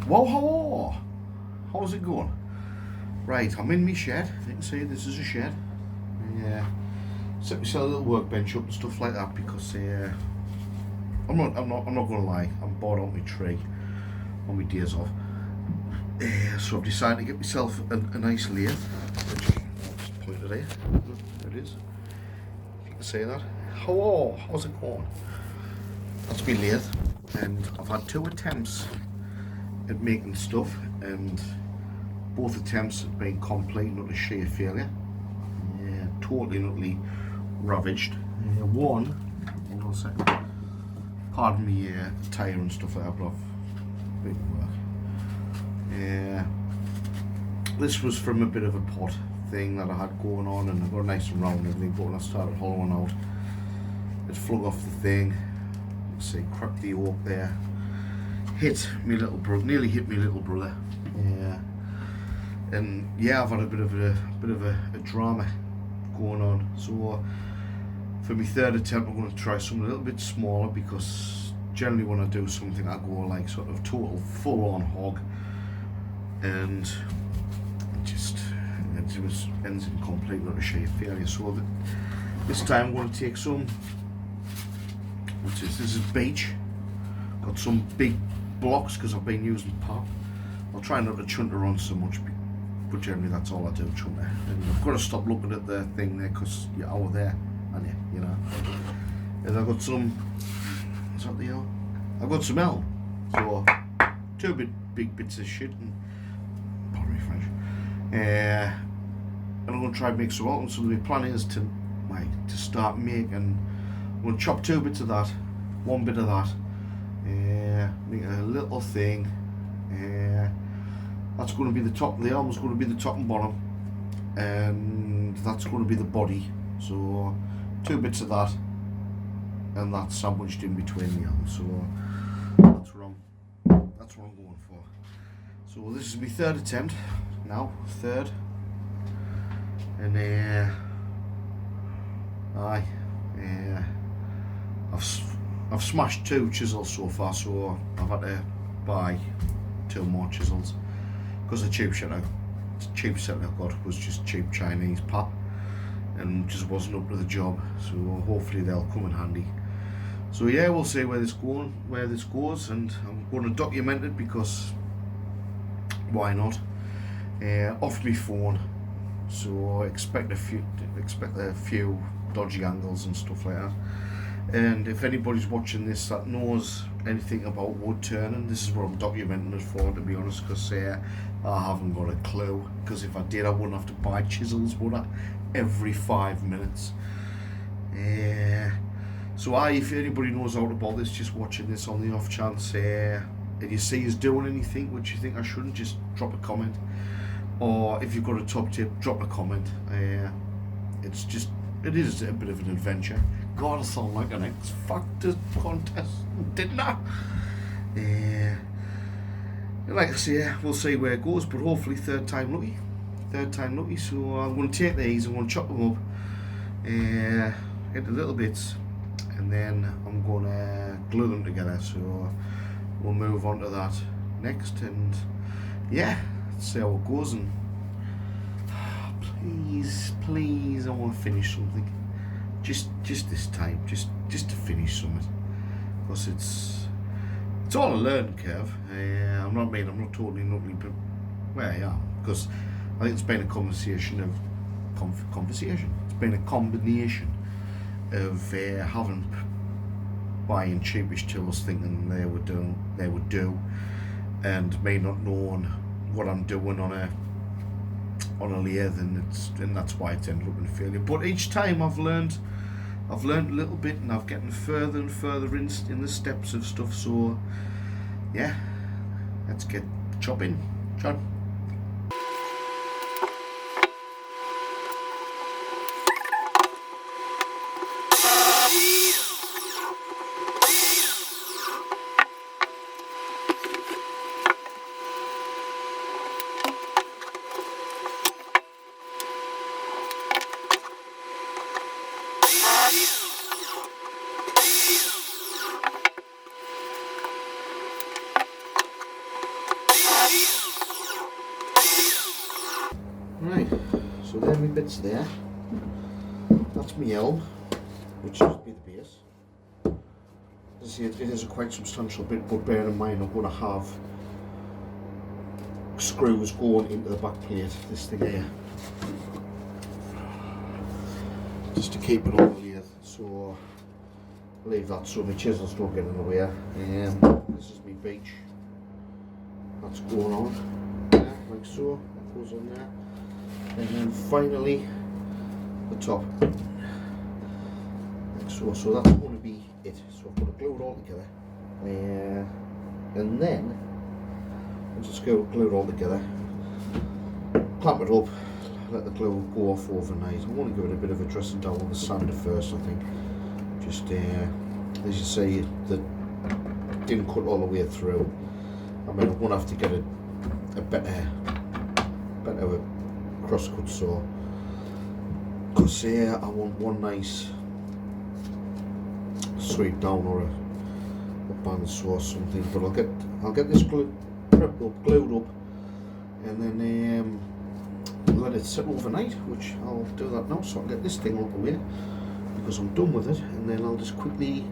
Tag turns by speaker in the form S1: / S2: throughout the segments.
S1: Whoa, hello! How's it going? Right, I'm in my shed. You can see this is a shed. Yeah, set myself a little workbench up and stuff like that because I'm not gonna lie. I'm bored on my tree on my days off. So I've decided to get myself a nice lathe. Which I'll just point it here. There it is. If you can see that. Hello, how's it going? That's my lathe, and I've had 2 attempts at making stuff, and both attempts have been complete and utter sheer failure. Yeah, totally and utterly ravaged. One, hold on a second, pardon me, tyre and stuff like that, but I've been to work. Yeah, this was from a bit of a pot thing that I had going on, and I got nice and round and everything, but when I started hollowing out, it flung off the thing. Let's see, cracked the yoke there. Hit me little brother, nearly hit me little brother. Yeah, and yeah, I've had a bit of a drama going on. So for my 3rd attempt, I'm going to try something a little bit smaller because generally when I do something, I go like sort of total full-on hog, and it was ends in complete utter sheer failure. So this time I'm going to take some. This is beech. Got some big blocks because I've been using pop. I'll try not to chunter on so much, but generally that's all I do, chunter. And I've got to stop looking at the thing there because you're over there, and you know. And I've got some. What's that the hell? I've got some elm. So 2 big bits of shit, and pardon me French. And I'm going to try and make some out. And so the plan is to start making. I'm going to chop 2 bits of that, 1 bit of that. Make a little thing. That's going to be the top. The elm's going to be the top and bottom, and that's going to be the body. So 2 bits of that, and that's sandwiched in between the elm. So that's what I'm going for. So this is my 3rd attempt now, 3rd, and I've smashed 2 chisels so far, so I've had to buy 2 more chisels because the cheap set I got was just cheap Chinese pop and just wasn't up to the job. So hopefully they'll come in handy. So yeah, we'll see where this goes, and I'm going to document it because why not? Off my phone, so expect a few dodgy angles and stuff like that. And if anybody's watching this that knows anything about wood turning, this is what I'm documenting it for, to be honest, because I haven't got a clue. Because if I did, I wouldn't have to buy chisels, would I? Every 5 minutes. So if anybody knows out about this, just watching this on the off chance, and you see us doing anything which you think I shouldn't, just drop a comment. Or if you've got a top tip, drop a comment. It is a bit of an adventure. God, I sound like an X Factor contest, didn't I? Like I say, we'll see where it goes, but hopefully 3rd time lucky. So I'm going to take these, I'm going to chop them up into little bits, and then I'm going to glue them together. So we'll move on to that next, and yeah, let's see how it goes. And please, I want to finish something. Just this time, just to finish something, because it's all a learning curve. I'm not totally nutty, but well, yeah, because I think it's been a conversation of It's been a combination of buying cheapish tools, thinking they would do, and me not knowing what I'm doing on a lathe, and that's why it's ended up in failure. But each time I've learned a little bit, and I've getting further and further in the steps of stuff. So yeah, let's get chopping, John. bits there. That's my elm, which should be the base. As you see, it is a quite substantial bit, but bear in mind I'm going to have screws going into the back plate, this thing here, just to keep it on the lathe. So leave that so my chisels don't get in the way. This is my beach. That's going on, yeah, like so. That goes on there, and then finally the top, like so. So that's going to be it. So I've got to glue it all together, and then once it's glued all together, clamp it up, let the glue go off overnight. I want to give it a bit of a dressing down with the sander first, I think. Just as you say, that didn't cut all the way through. I mean, I'm going to have to get a better cross cut saw, because I want one nice sweep down or a bandsaw or something. But I'll get this glued up, and then let it sit overnight, which I'll do that now, so I'll get this thing out of the way because I'm done with it, and then I'll just quickly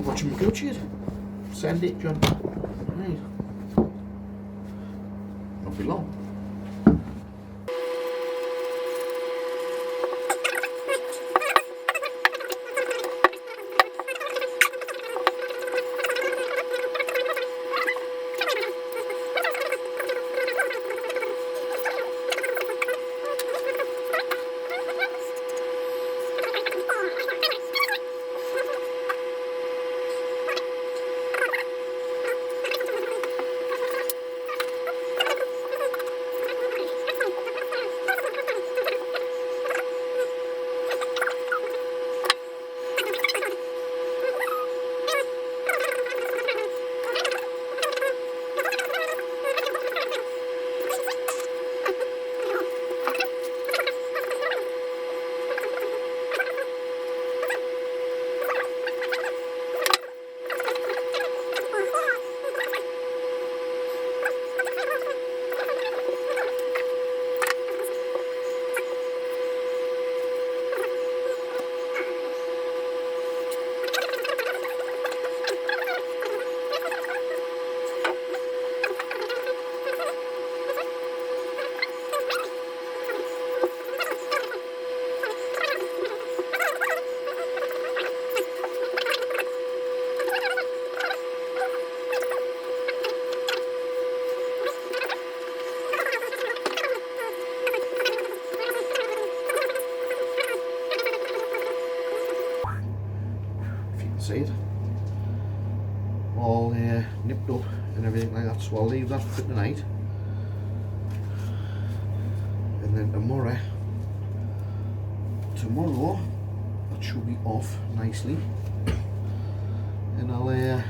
S1: watch him negotiate. Send it, John. Right. Not be long. See it all nipped up and everything like that, so I'll leave that for tonight, and then tomorrow that should be off nicely, and I'll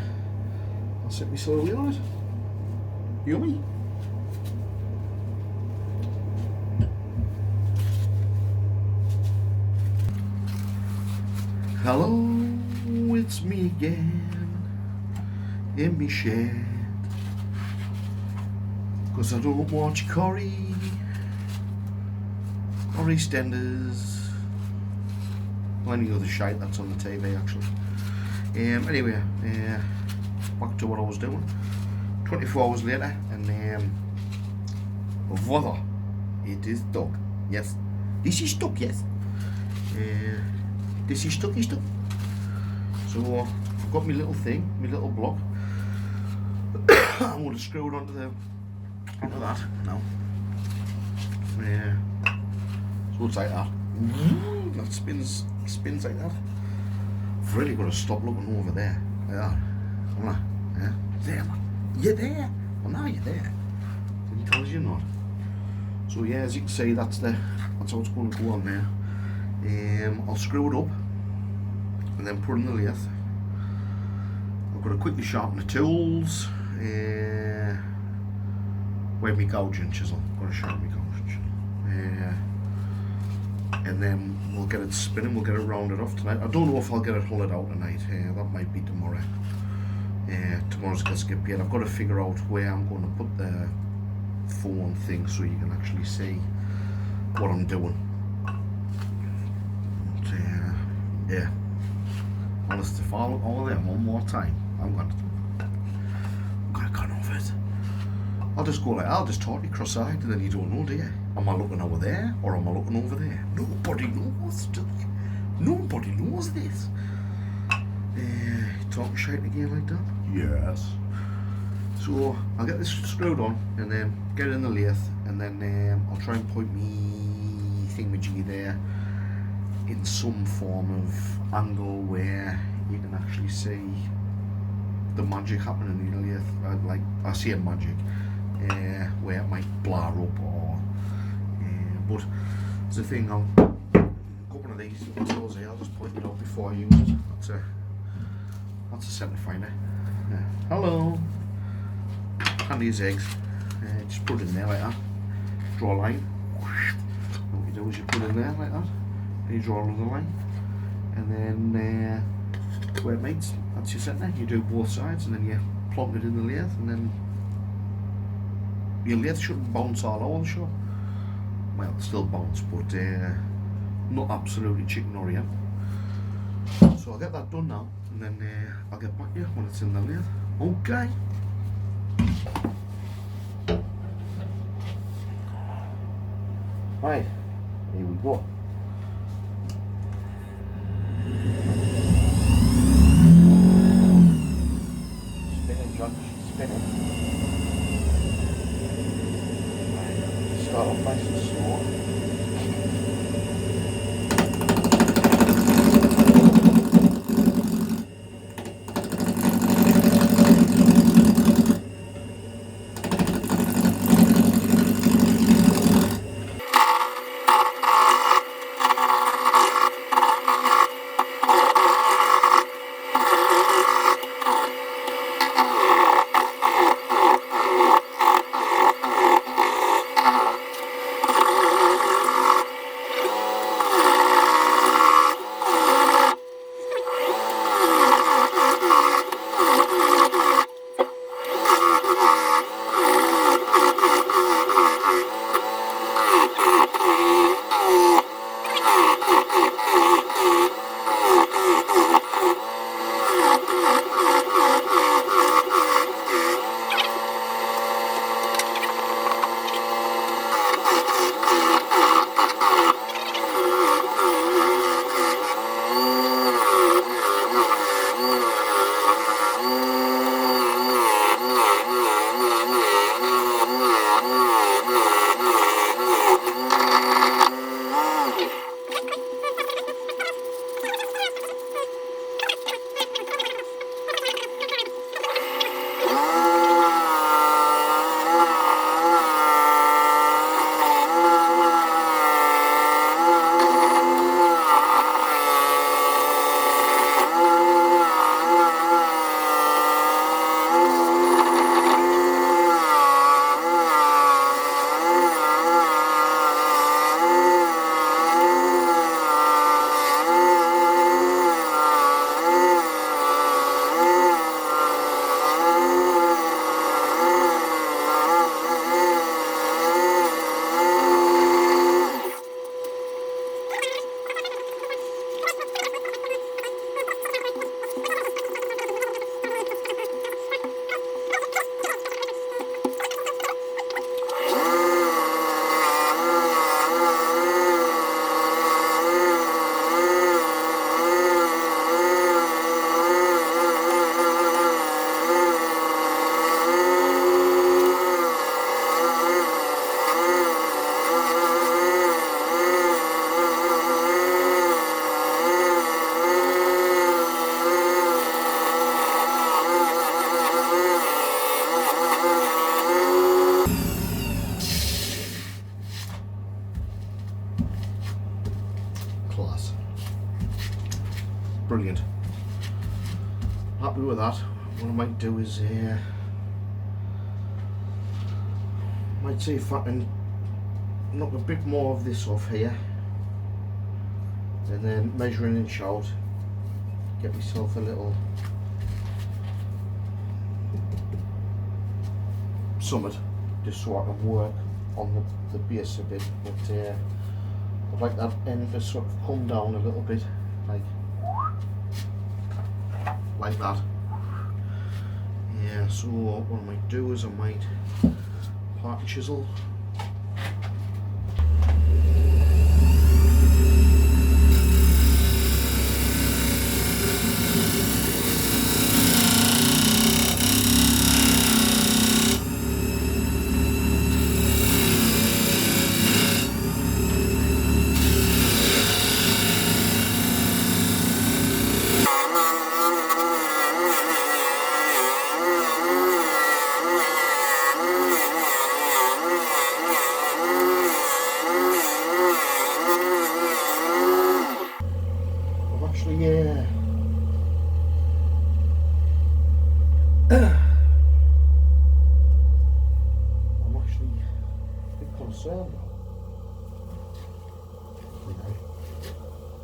S1: set my solar wheel on it. Yummy. Hello, it's me again in me shed, 'cause I don't watch Corrie or EastEnders or any other shite that's on the TV actually. Anyway, back to what I was doing. 24 hours later, and voila, it is stuck. Yes, this is stuck. Yes, this is stuck. So I've got my little thing, my little block. I'm going to screw it onto that now. So it's like that. That spins like that. I've really got to stop looking over there. Yeah, there, man. You're there. Well, now you're there. Didn't tell us you're not. So yeah, as you can see, that's how it's going to go on there. I'll screw it up and then put it in the lathe. I've got to quickly sharpen the tools. Where's my gouging chisel? I've got to sharpen my gouging chisel. And then we'll get it spinning, we'll get it rounded off tonight. I don't know if I'll get it hollowed out tonight. That might be tomorrow. Tomorrow's going to skip yet. I've got to figure out where I'm going to put the phone thing so you can actually see. what I'm doing. But, yeah. Honestly, if I look over there one more time, I'm gonna off it. I'll just go like, I'll just talk you cross-eyed, and then you don't know, do you? Am I looking over there, or am I looking over there? Nobody knows, do they? Nobody knows this. Talk shite again like that? Yes. So, I'll get this screwed on, and then get it in the lathe, and then I'll try and point me thingamajiggy there in some form of angle where you can actually see the magic happening in the lathe. Like, I see a magic where it might blur up, or but the thing, I'll got one of these tools here. I'll just point it out before I use it. That's a centre finder. Yeah. Hello. Handy as eggs. Just put it in there like that. Draw a line. What you do is you put it in there like that, and you draw another line, and then where it meets, that's your centre. You do both sides, and then you plonk it in the lathe, and then your lathe shouldn't bounce all over the shop. Well, still bounce, but not absolutely chicken orient. So I'll get that done now, and then I'll get back to you when it's in the lathe. Okay. Right, here we go. Spinning, John, spinning. Right, start off nice and slow. Brilliant. Happy with that. What I might do is might see if I can knock a bit more of this off here, and then measure an inch out, get myself a little summit just so I can work on the base a bit. But I'd like that end to sort of come down a little bit, like that. Yeah, so what I might do is I might part chisel. I'm actually a bit concerned now.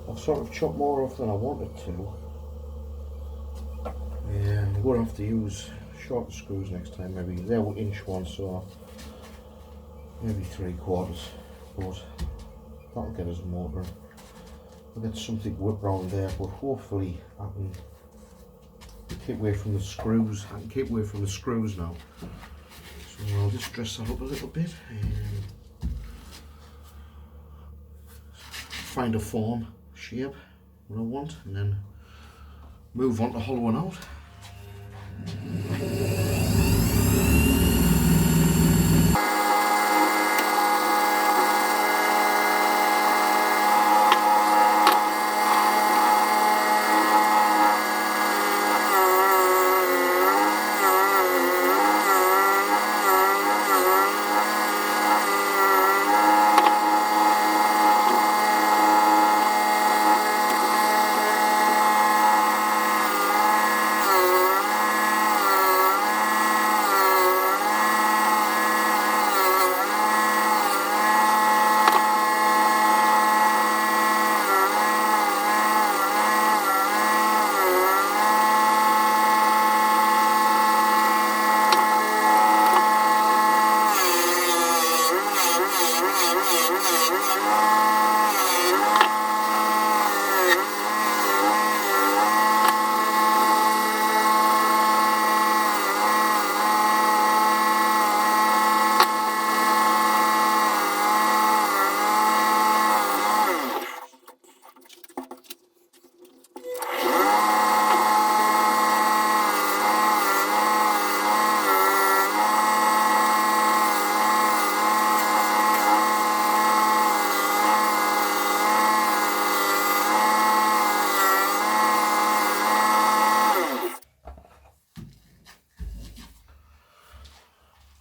S1: I've sort of chopped more off than I wanted to. Yeah, I'm going to have to use shorter screws next time. Maybe they're inch ones, so maybe 3/4. But that'll get us motor. I'll get something whipped round there, but hopefully I can keep away from the screws. I can keep away from the screws now. So I'll just dress that up a little bit and find a form, shape, what I want, and then move on to hollowing out.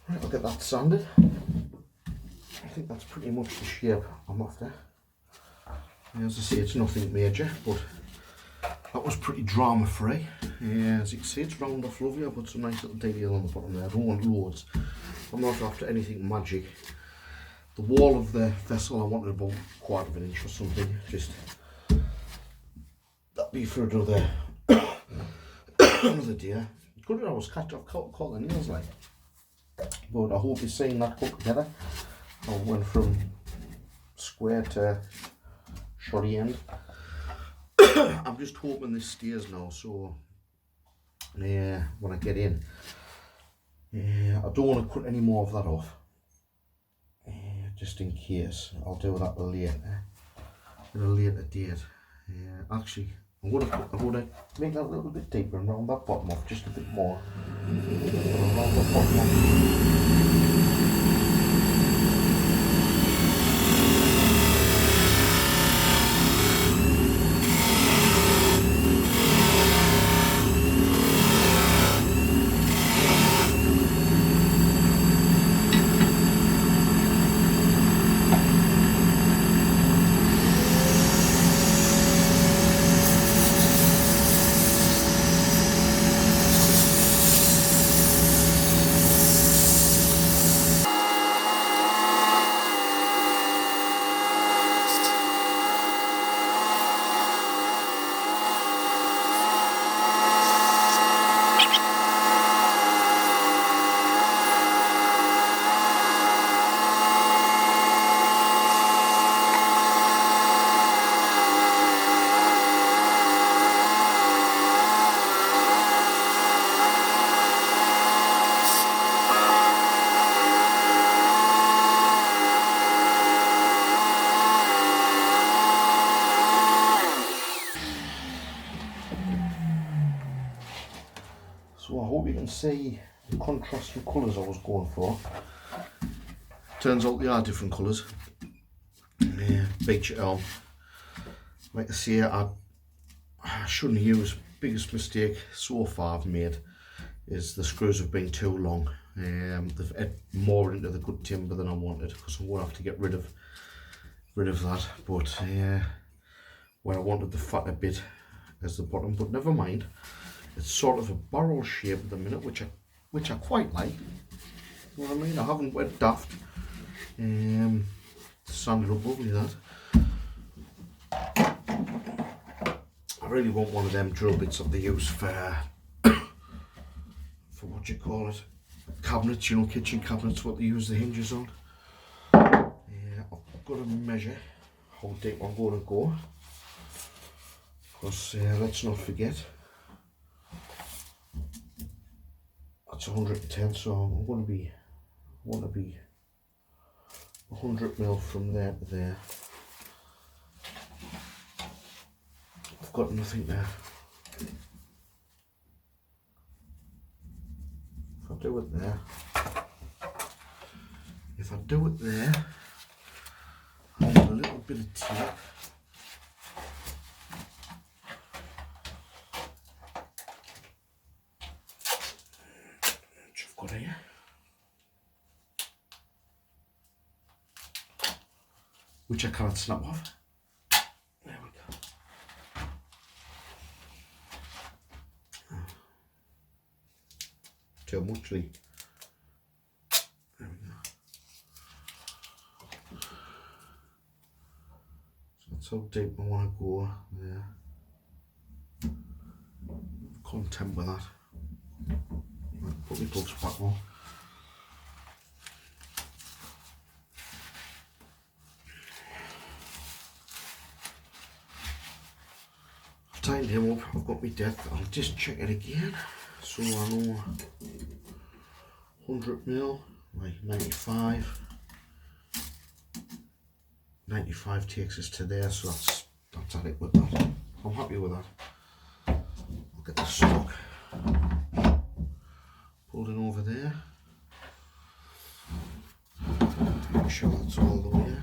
S1: Right, I'll get that sanded. I think that's pretty much the shape I'm after. As I say, it's nothing major, but that was pretty drama free. Yeah, as you can see, it's round off lovely. I've got some nice little detail on the bottom there. I don't want loads. I'm not after anything magic. The wall of the vessel, I wanted about 1/4 inch or something. Just that'd be for another another day. Good that I was caught the nails like. But I hope you're seeing that cut together. I went from square to shoddy end. I'm just hoping this stays now, so yeah, when I get in, yeah, I don't want to cut any more of that off. Just in case, I'll do that later, at a later date. Yeah, actually, I'm gonna make that a little bit deeper and round that bottom off just a bit more. Round that bottom off. So I hope you can see the contrasting colours I was going for. Turns out they are different colours. Yeah, beach elm. Like I say, I shouldn't use. Biggest mistake so far I've made is the screws have been too long. They've ate more into the good timber than I wanted, because I won't have to get rid of that. But where I wanted the fatter bit as the bottom, but never mind. It's sort of a barrel shape at the minute, which I quite like. You know what I mean? I haven't went daft. Sanded up lovely that. I really want one of them drill bits that they use for what you call it, cabinets, you know, kitchen cabinets, what they use the hinges on. I've got to measure how deep I'm going to go, because let's not forget, that's 110, so I'm going to be, I want to be 100 mil from there to there. I've got nothing there. If I do it there, I want a little bit of tape. Which I've got here. Which I can't snap off. There we go. Too much, Lee. There we go. So that's how deep I want to go there. Content with that. Put my gloves back on. I've tightened him up, I've got my depth. I'll just check it again. So I know 100 mil, like 95. 95 takes us to there, so that's at it with that. I'm happy with that. I'll get the stock pulled in over there. Make sure that's all the way.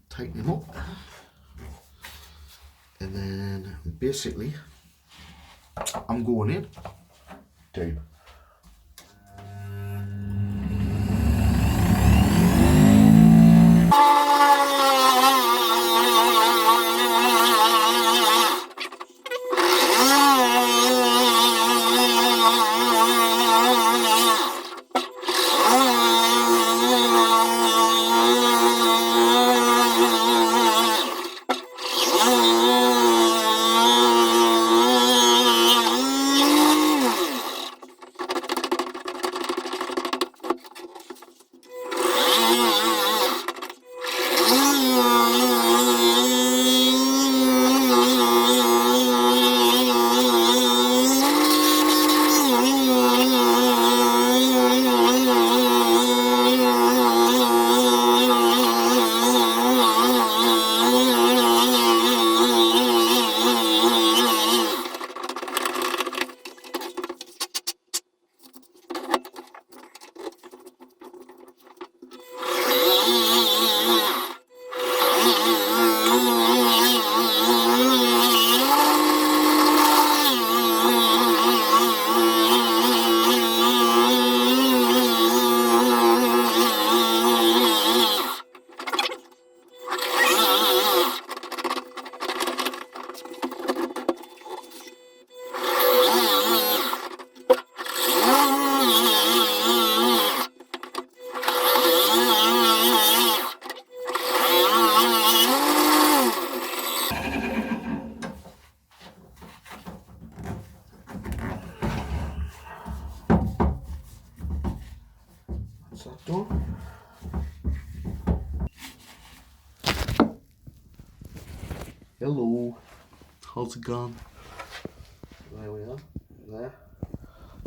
S1: Tighten him up. And then basically I'm going in deep. That's that done. Hello, how's it going? There we are, there.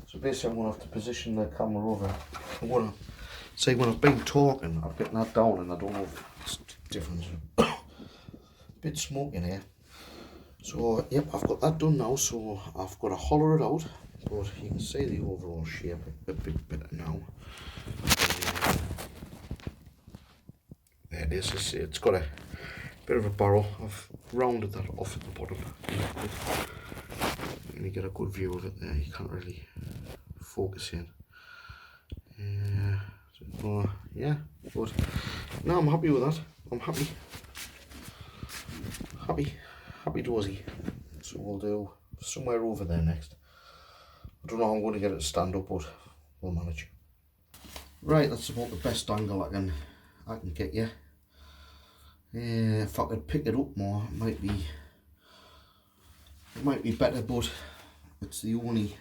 S1: So basically I'm going to have to position the camera over. I'm going to say when I've been talking, I've got that down and I don't know if it's different. Bit smoke in here. So yep, I've got that done now, so I've got to hollow it out, but you can see the overall shape a bit better now. There it is. It's got a bit of a barrel. I've rounded that off at the bottom. Let me get a good view of it there. You can't really focus in. Yeah, but no, I'm happy with that. I'm happy dozy. So we'll do somewhere over there next. I don't know how I'm going to get it to stand up, but we'll manage. Right, that's about the best angle I can get you. If I could pick it up more, it might be better, but it's the only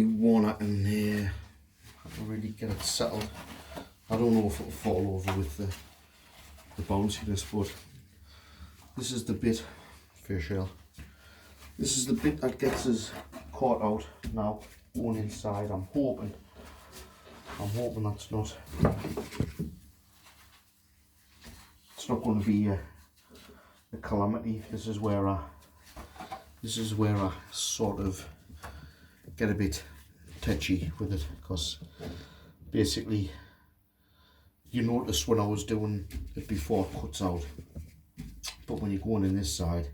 S1: one I can really get it settled. I don't know if it'll fall over with the bounciness, but this is the bit, fair shell. This is the bit that gets us caught out now, going inside. I'm hoping that's not. It's not going to be a calamity. This is where I sort of get a bit touchy with it, because basically you notice when I was doing it before it cuts out, but when you're going in this side,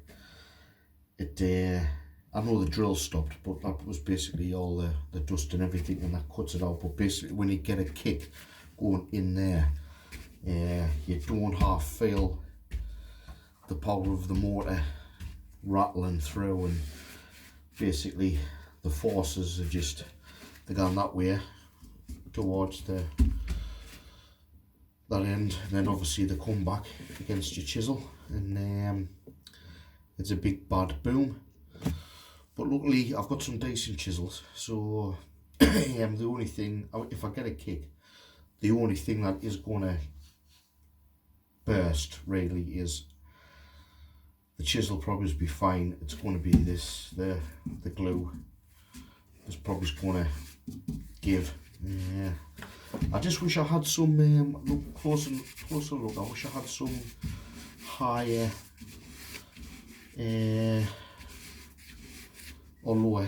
S1: I know the drill stopped, but that was basically all the dust and everything, and that cuts it out. But basically when you get a kick going in there, you don't half feel the power of the motor rattling through, and basically the forces are just, they're going that way towards that end, and then obviously they come back against your chisel, and it's a big bad boom. But luckily I've got some decent chisels, so the only thing, if I get a kick, the only thing that is going to burst really is the chisel. Probably be fine. It's going to be this, the glue is probably going to give. Yeah, I just wish I had some look closer look. I wish I had some higher or lower,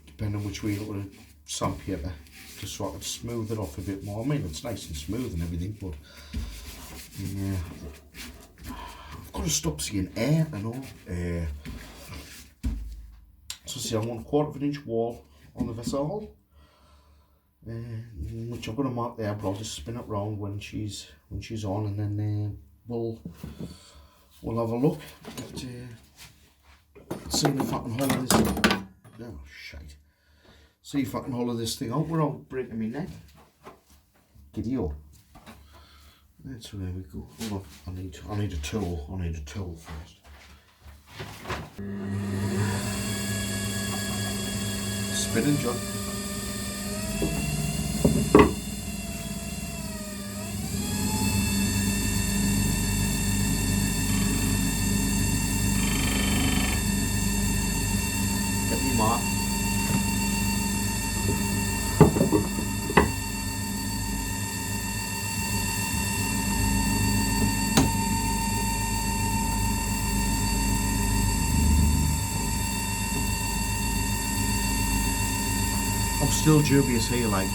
S1: depending on which way you look at it, sandpaper, just so I could smooth it off a bit more. I mean, it's nice and smooth and everything, but yeah, I've got to stop seeing air and all. So see, I want 1/4 inch wall on the vessel, which I'm going to mark there, but I'll just spin it round when she's on, and then we'll have a look at seeing if I can hollow this. Oh shite! See if I can hollow this thing out without breaking my neck. Giddy up. Right, so there we go. Hold on, I need a tool. I need a tool first. Spinning, John. Get me mark. I'm still dubious here, like.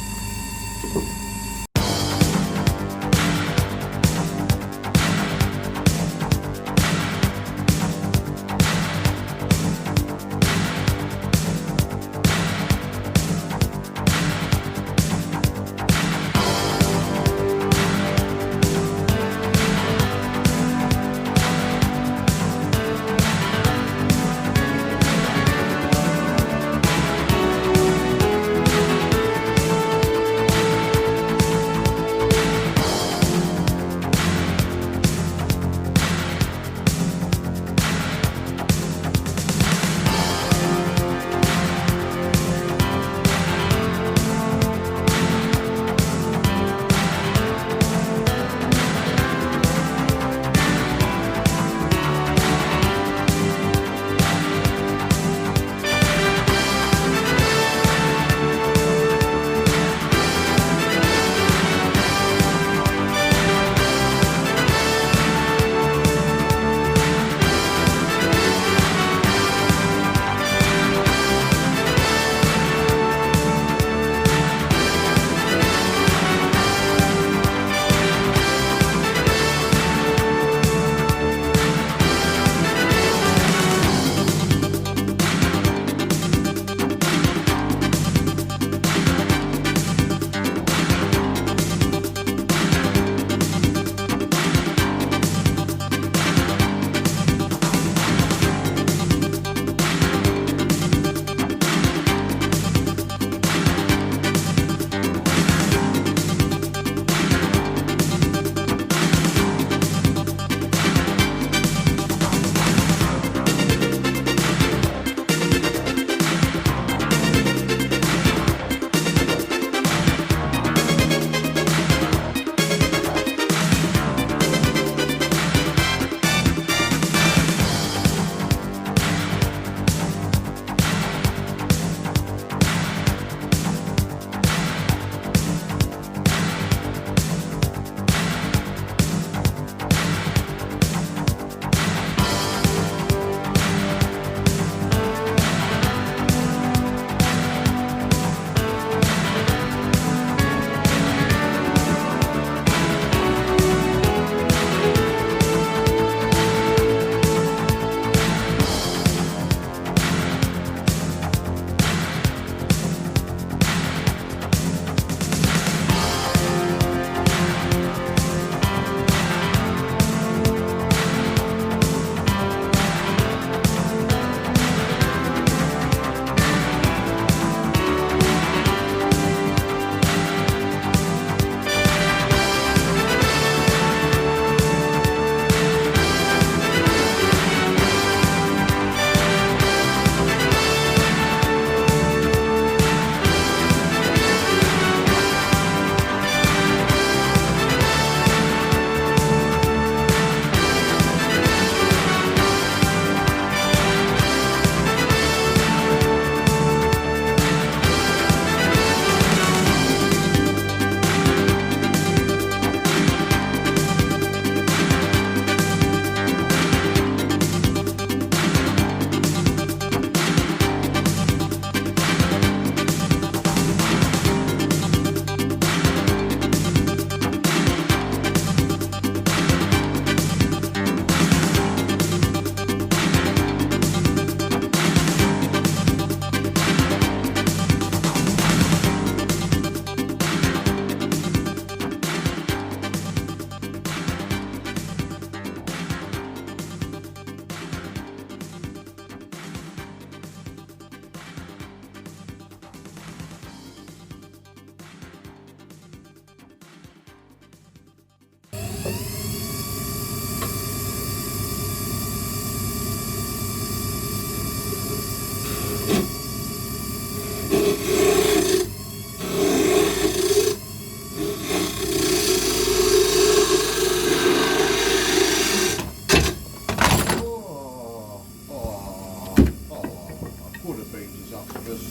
S1: because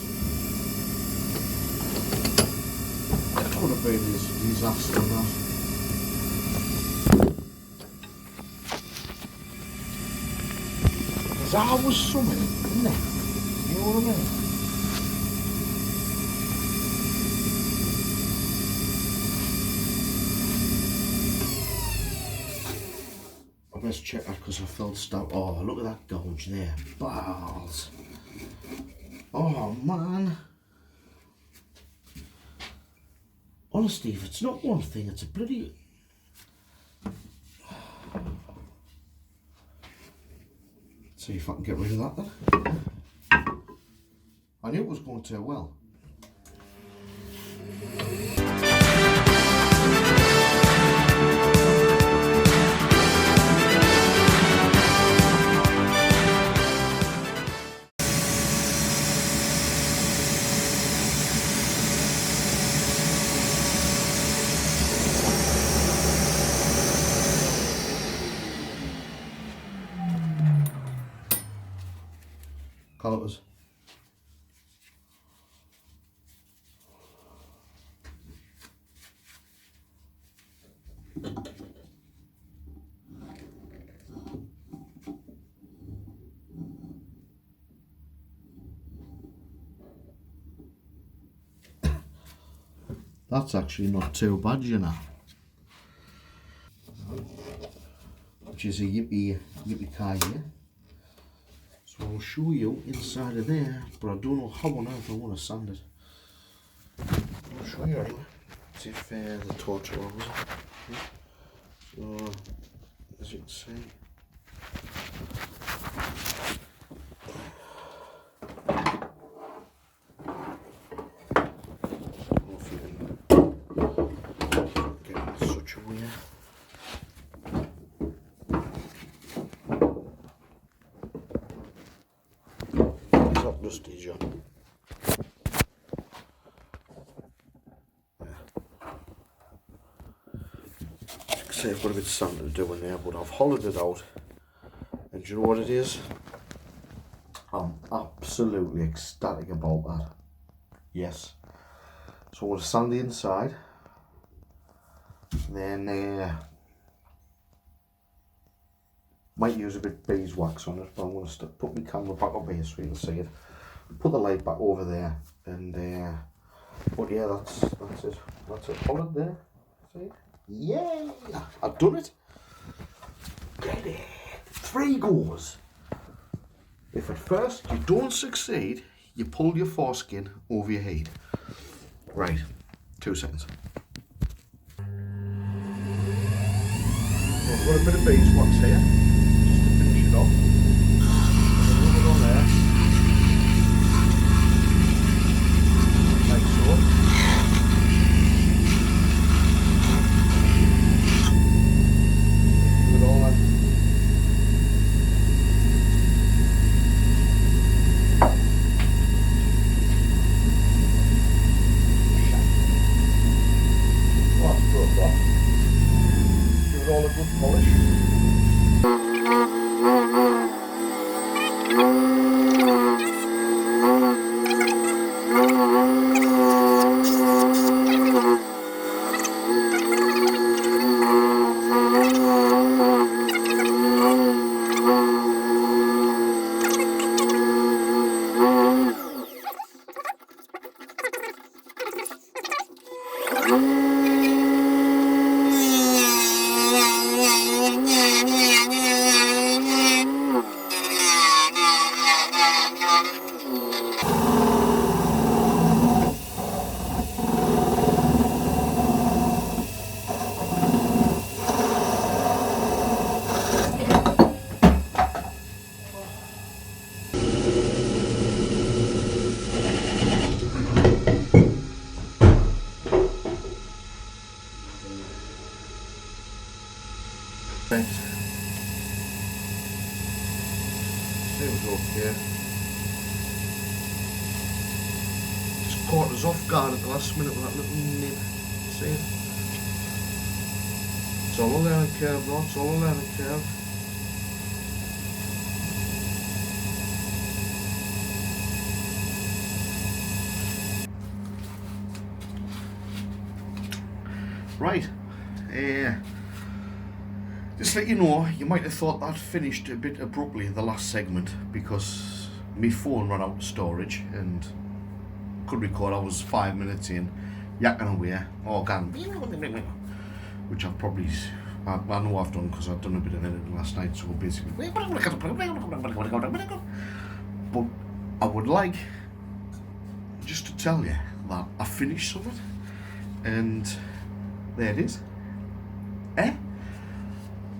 S1: that could have been a disaster, that. There's always something, isn't there? You know what I mean? I best check that because I felt stuck. Oh, look at that gouge there. Balls. Oh, man. Honestly, if it's not one thing, it's a bloody... See if I can get rid of that then. I knew it was going to well. Colours. That's actually not too bad, you know. Which is a yippee car here. So I'll show you inside of there, but I don't know how on earth I want to sand it. I'll show you anyway. See if the torch was it. So, as you can see, dusty, John. Say I've got a bit of sand to do in there, but I've hollowed it out, and do you know what it is? I'm absolutely ecstatic about that. Yes. So we'll sand the inside, then might use a bit of beeswax on it, but I'm going to put my camera back up here so you can see it. Put the light back over there, and but yeah, that's it. That's it. Hold it there. See? Yay! I've done it. Get it. 3 goes. If at first you don't succeed, you pull your foreskin over your head. Right. 2 seconds. I've got a bit of beeswax here, just to finish it off. Rub it on there. Like so. Give it all that. Oh, it's broke off. Give it all a good polish. Right. Seems okay. Just caught us off guard at the last minute with that little nib. See it? It's all a learning curve, though. It's all a learning curve. Right, just let you know, you might have thought that finished a bit abruptly, the last segment, because my phone ran out of storage and could record. I was 5 minutes in, yakking away, organ, which I've probably, I know I've done because I've done a bit of editing last night, so basically, but I would like just to tell you that I finished something, and there it is.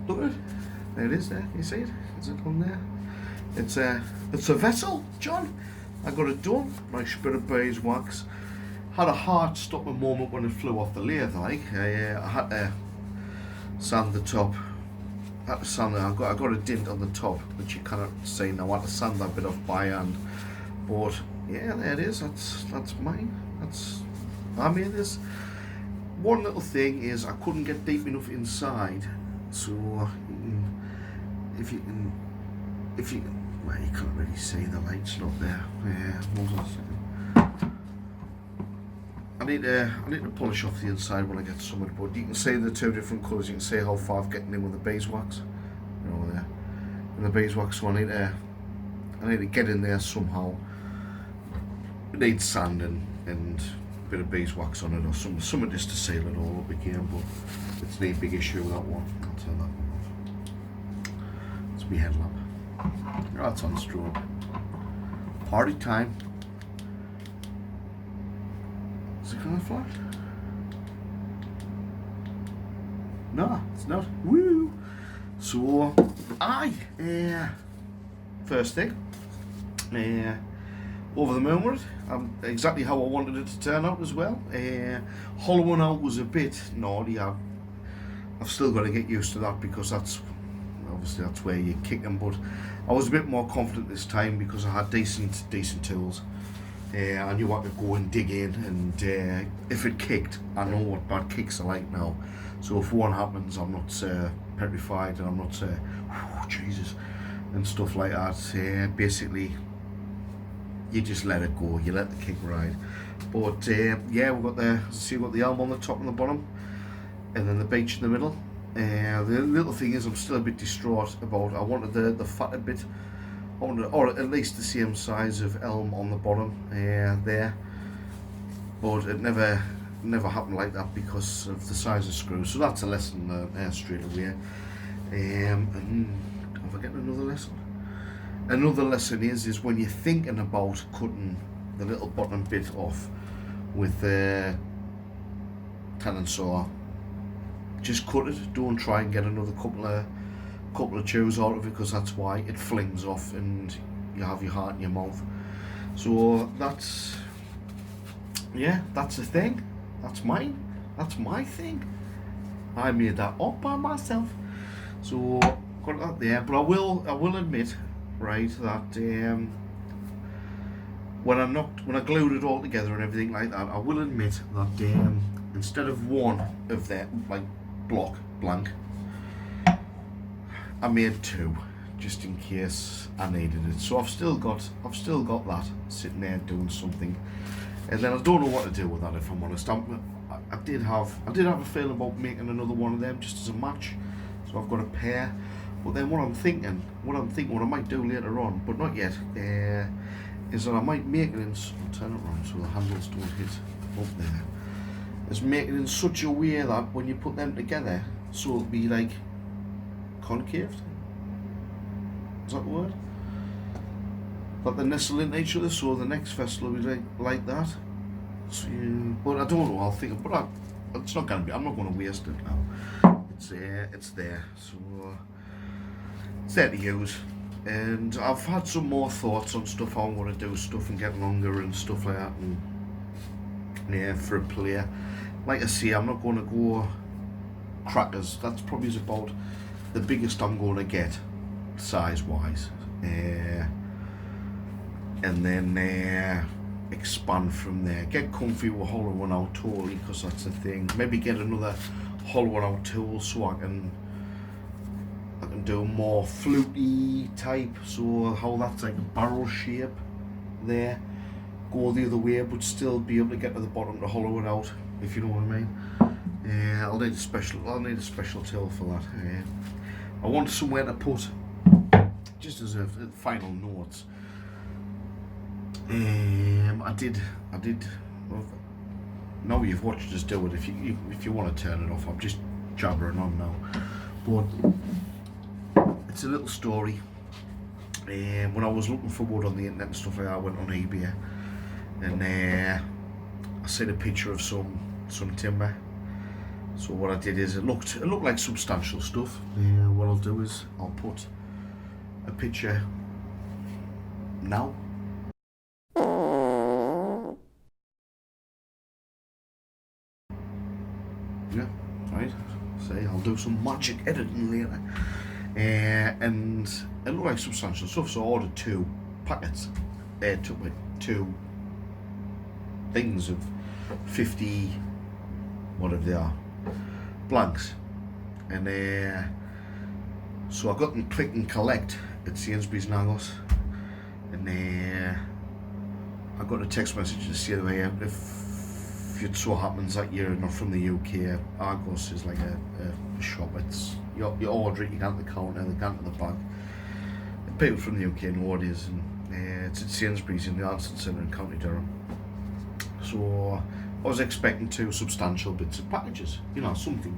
S1: Look at it. There it is. There, you see it? Is it on there? It's a vessel, John. I got it done. Nice bit of beeswax. Had a heart-stopping moment when it flew off the lathe. Like I had to sand the top. I got a dint on the top, which you cannot see now. I had to sand that bit off by hand. But yeah, there it is. That's mine. I made this. One little thing is I couldn't get deep enough inside, so if you can, well, you can't really see, the light's not there. Yeah, hold on a second. I need to polish off the inside when I get some of it, but you can see the two different colours. You can see how far I've getting in with the beeswax, you know, there. And the beeswax, so I need to get in there somehow. It needs sand and a bit of beeswax on it, or something just to seal it all up again, but it's no big issue with that one. I'll turn that one off. It's my headlamp. That's on stroke. Party time. Is it gonna flash? No, it's not. Woo! So, first thing, over the moon with it. Exactly how I wanted it to turn out as well. Hollowing out was a bit naughty. I've still got to get used to that, because that's where you kick them. But I was a bit more confident this time because I had decent tools. I knew I could go and dig in, and if it kicked, I know what bad kicks are like now. So if one happens, I'm not petrified, and I'm not Jesus and stuff like that. Basically, you just let it go, you let the kick ride. But yeah, we've got the elm on the top and the bottom, and then the beech in the middle. The little thing is, I'm still a bit distraught about, I wanted the fatter bit, or at least the same size of elm on the bottom there, but it never happened like that because of the size of screws. So that's a lesson learned straight away. And have I got another lesson? Another lesson is when you're thinking about cutting the little bottom bit off with the Tannin saw, just cut it. Don't try and get another couple of chews out of it, because that's why it flings off and you have your heart in your mouth. So that's the thing. That's mine. That's my thing. I made that up by myself. So got that there. But I will admit, right, that when I glued it all together and everything like that, I will admit that instead of one of that like block blank, I made two, just in case I needed it. So I've still got that sitting there doing something, and then I don't know what to do with that, if I'm honest. I did have a feeling about making another one of them just as a match, so I've got a pair. But then what I'm thinking, what I might do later on, but not yet, is that I might make it in, I'll turn it around so the handles don't hit up there, is make it in such a way that when you put them together, so it'll be like concaved, is that the word? That they nestle into each other, so the next vessel will be like that. So, but I don't know, I'll think, but it's not going to be, I'm not going to waste it now. It's there, so it's there to use. And I've had some more thoughts on stuff, how I'm going to do stuff and get longer and stuff like that, and yeah, for a player. Like I say, I'm not going to go crackers. That's probably about the biggest I'm going to get, size wise. And then expand from there. Get comfy with hollowing out totally, because that's the thing. Maybe get another hollowing out tool so I can do more fluty type, so how that's like a barrel shape there, go the other way but still be able to get to the bottom to hollow it out, if you know what I mean. Yeah, I'll need a special tool for that. I want somewhere to put, just as a final note. I did. Well, now you've watched us do it. If you want to turn it off, I'm just jabbering on now. But it's a little story. When I was looking for wood on the internet and stuff like that, I went on eBay, and I seen a picture of some timber. So what I did is it looked like substantial stuff. What I'll do is I'll put a picture now. Yeah, right. See, I'll do some magic editing later. And it looked like substantial stuff, so I ordered 2 packets. It took me 2 things of 50, whatever they are, blanks. And so I got them click and collect at Sainsbury's and Argos. And I got a text message to say that if it so happens that you're not from the UK, Argos is like a shop. It's you order it, you go to the counter, they go to the bag. And people from the UK know what it is, and it's at Sainsbury's in the Anston Centre in County Durham. So I was expecting 2 substantial bits of packages, you know, something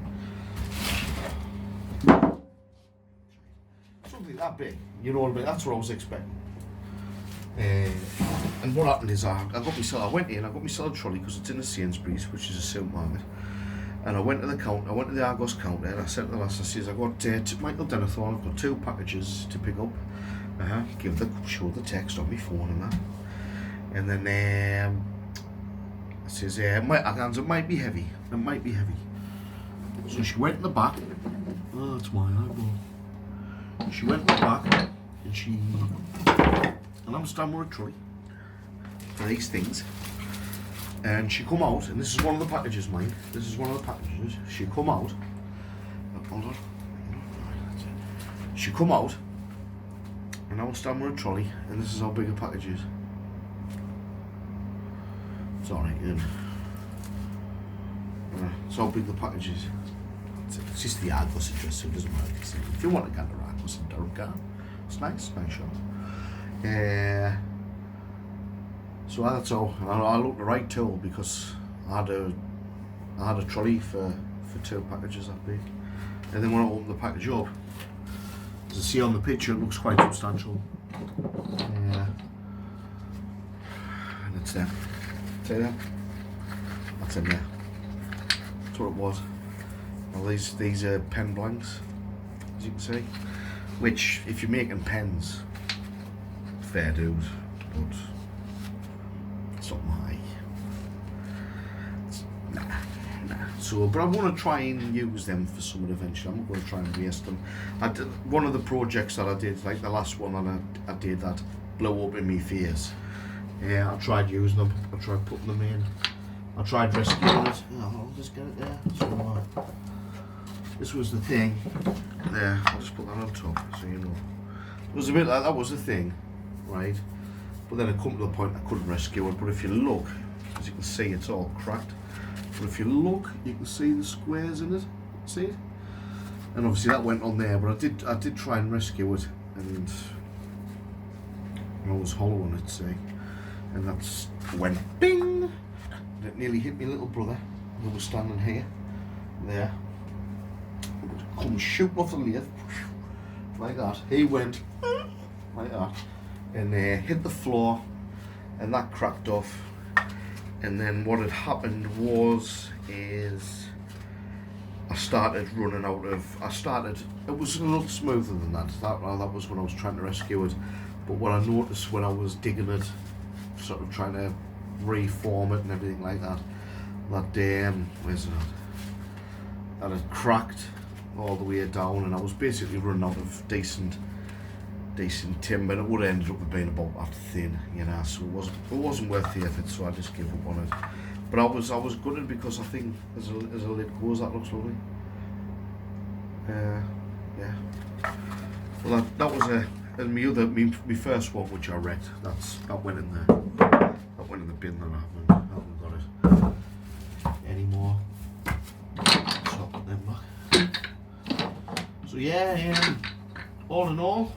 S1: that big, you know what I mean? That's what I was expecting. And what happened is I went in, I got myself a trolley because it's in the Sainsbury's, which is a supermarket. And I went to the counter, I went to the Argos counter, and I said to the lass, I says, I got Michael Denethorn, I've got 2 packages to pick up. Show the text on my phone and that. And then I says, it might be heavy. It might be heavy. So she went in the back. Oh, that's my eyeball. She went in the back and I'm standing with a trolley for these things. And she come out, and this is one of the packages, mine. This is one of the packages. She come out. Hold on. She come out, and I was standing with a trolley, and this is how big a package is. It's alright, Ian. It's how big the package is. It's just the Argos address, so it doesn't matter. If you want to get the Argos in Durham, go. It's nice shop. So that's all. I looked the right tool because I had a trolley for 2 packages that big. And then when I opened the package up, as I see on the picture, it looks quite substantial. And it's there. See that? That's in there. That's what it was. Well, these are pen blanks, as you can see. Which, if you're making pens, fair dues, but it's not my. Nah. So, but I want to try and use them for something eventually. I'm not going to try and waste them. One of the projects that I did, like the last one that I did that blew up in my face. Yeah, I tried using them. I tried putting them in. I tried rescuing it. I'll just get it there. So, this was the thing. There, I'll just put that on top so you know. It was a bit like that was the thing, right? But then it come to the point I couldn't rescue it. But if you look, as you can see, it's all cracked. But if you look, you can see the squares in it. See it? And obviously that went on there. But I did try and rescue it, and I was hollow on it, see. And that's went bing. And it nearly hit my little brother who was standing here, there. Come shooting off the lathe like that. He went like that and hit the floor, and that cracked off. And then what had happened is I started running out of. It was a little smoother than that. That was when I was trying to rescue it. But what I noticed when I was digging it, sort of trying to reform it and everything like that, where's it? That had cracked all the way down, and I was basically running out of decent timber, and it would have ended up being about that thin, you know. So it wasn't worth the effort. So I just gave up on it. But I was gutted because I think as a lid goes, that looks lovely. Yeah. Well, that was and my first one, which I wrecked. That went in there. That went in the bin. That I haven't got it anymore. yeah, all in all,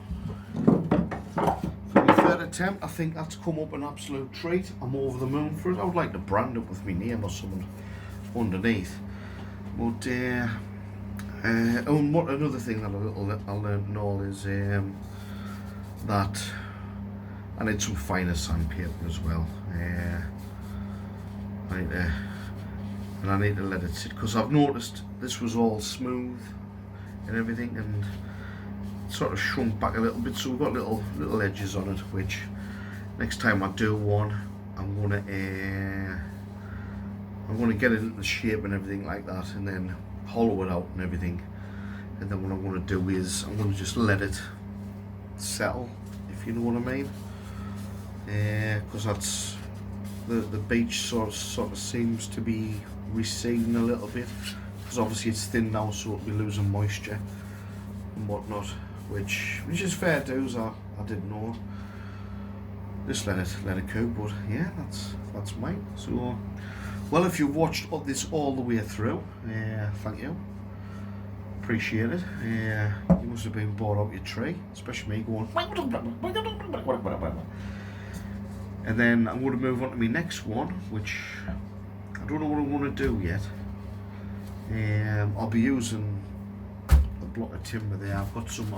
S1: for my third attempt, I think that's come up an absolute treat. I'm over the moon for it. I would like to brand it with my name or something underneath. But and what another thing that I learned and all is that I need some finer sandpaper as well. I need to let it sit, because I've noticed this was all smooth and everything, and sort of shrunk back a little bit, so we've got little edges on it, which next time I do one, I'm gonna get it into the shape and everything like that, and then hollow it out and everything, and then what I'm gonna do is I'm gonna just let it settle, if you know what I mean, because that's the beach sort of seems to be receding a little bit, because obviously it's thin now, so it'll be losing moisture and whatnot, which is fair dues. I didn't know. Just let it go. But yeah, that's mine. So, well, if you've watched this all the way through, thank you. Appreciate it. You must have been bored out your tree, especially me going. And then I'm going to move on to my next one, which I don't know what I'm going to do yet. I'll be using a block of timber there. I've got some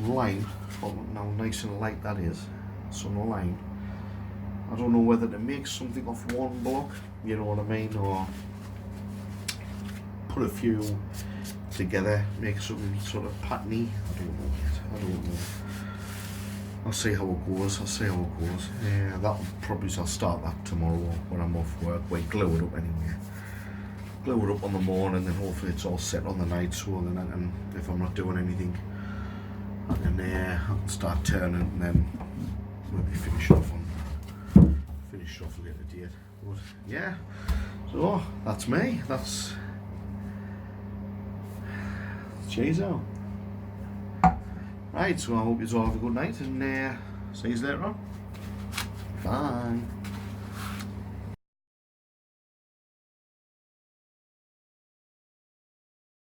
S1: lime. Oh, now nice and light that is. Some lime. I don't know whether to make something off one block, you know what I mean, or put a few together, make something sort of patterny. I don't know yet. I don't know. I'll see how it goes. Yeah, I'll start that tomorrow when I'm off work. Wait, glue it up anyway. Glue it up on the morning, and then hopefully it's all set on the night, so then I can, if I'm not doing anything, I can start turning, and then maybe finish off a later date. But yeah, so that's me. That's cheers out. Right, so I hope you all have a good night, and see you later on. Bye.